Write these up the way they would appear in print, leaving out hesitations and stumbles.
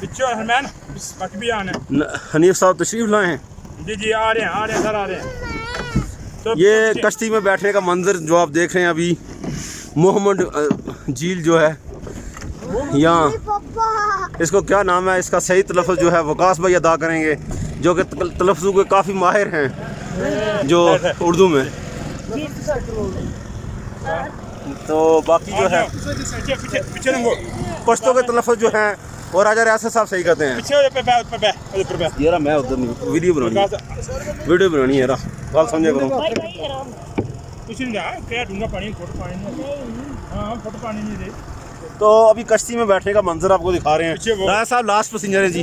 पीछे हरमैन बाकी भी आने हनीफ साहब तशरीफ लाए हैं। जी जी आ रहे हैं सर आ रहे हैं। तो ये कश्ती में बैठने का मंजर जो आप देख रहे हैं अभी मोहम्मद झील जो है यहाँ, इसको क्या नाम है, इसका सही तलफ़्फ़ुज़ जो है वकास भाई अदा करेंगे जो कि तलफ़्फ़ुज़ के काफ़ी माहिर हैं जो उर्दू में। तो बाकी जो है पश्तो के तलफ़्फ़ुज़ जो हैं और राजा रियासत साहब सही करते हैं। ये रहा मैं उधर नहीं वीडियो बनानी है रहा बाल समझे करो। कुछ नहीं रहा क्या दूंगा पानी फोटो पानी नहीं दे। तो अभी कश्ती में बैठने का मंजर आपको दिखा रहे हैं। राजा साहब लास्ट पैसेंजर है जी।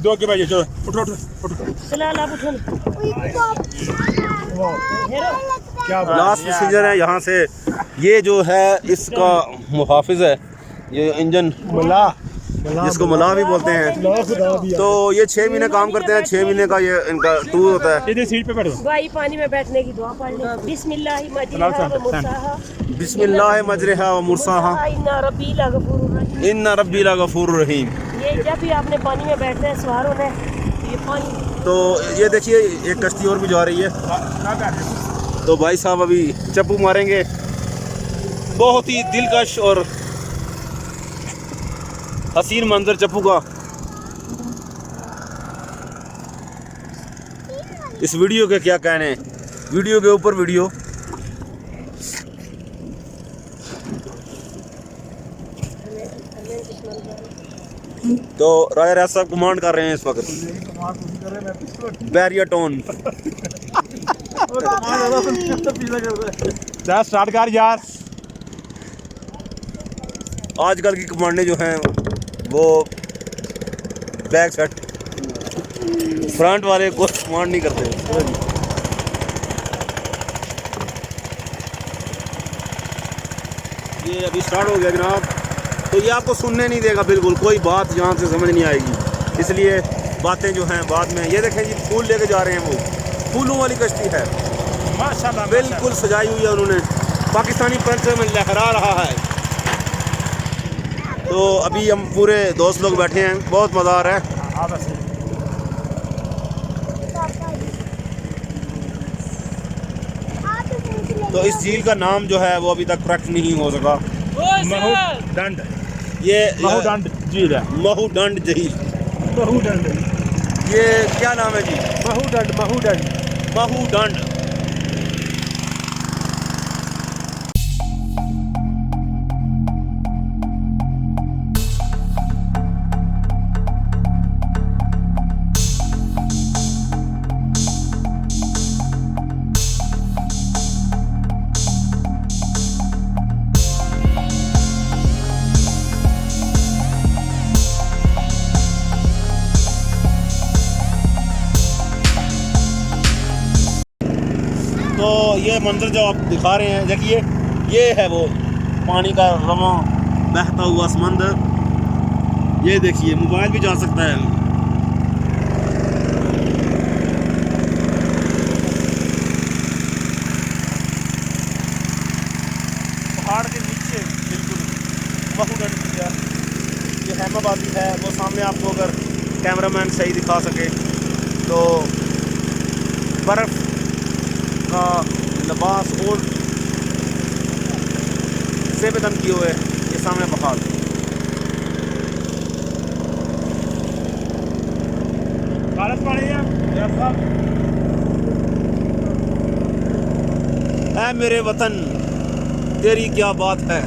दो के भाई चलो उठो क्या लास्ट पैसेंजर है यहाँ से। ये जो है इसका मुहाफिज है, ये इंजन जिसको मलाह भी बोलते हैं। तो ये 6 महीने काम करते हैं, 6 महीने का ये इनका टूर होता है। इधर सीट पे बैठो भाई पानी में बैठने की दुआ पढ़ ले। बिस्मिल्लाह मजरिहा व मुरसाहा इन्ना रब्बी लगफूरुर रहीम। ये जब भी आपने पानी में बैठना है सवार होना है ये पानी। तो ये देखिए एक कश्ती और भी जा रही है। तो भाई साहब अभी चप्पू मारेंगे, बहुत ही दिलकश और हसीन मंजर चप्पू का। इस वीडियो के क्या कहने, वीडियो के ऊपर वीडियो। तो राजा रियासत साहब कमांड कर रहे हैं इस वक्त बैरिया टोन। स्टार्ट कर यार। आजकल की कमांडें जो हैं वो बैक सेट, फ्रंट वाले को कमांड नहीं करते। ये अभी स्टार्ट हो गया जनाब। तो ये आपको सुनने नहीं देगा बिल्कुल, कोई बात यहाँ से समझ नहीं आएगी, इसलिए बातें जो हैं बाद में। ये देखें जी फूल लेके जा रहे हैं, वो फूलों वाली कश्ती है माशाल्लाह बिल्कुल सजाई हुई है उन्होंने, पाकिस्तानी पंच में लहरा रहा है। तो अभी हम पूरे दोस्त लोग बैठे हैं, बहुत मज़ा आ रहा है। तो इस झील का नाम जो है वो अभी तक करेक्ट नहीं हो सका। महूडंड, ये महूडंड झील है। महूडंड झील, महूडंड ये क्या नाम है जी? महूडंड। तो ये मंजर जो आप दिखा रहे हैं देखिए, ये है वो पानी का रवां बहता हुआ समंदर। ये देखिए मोबाइल भी जा सकता है। पहाड़ के नीचे बिल्कुल महूडंड किया। ये हैमाबादी है, वो सामने आपको अगर कैमरामैन सही दिखा सके तो बर्फ़ का लिबास और से बेदम किए हुए ये सामने पहाड़। ऐ मेरे वतन तेरी क्या बात है।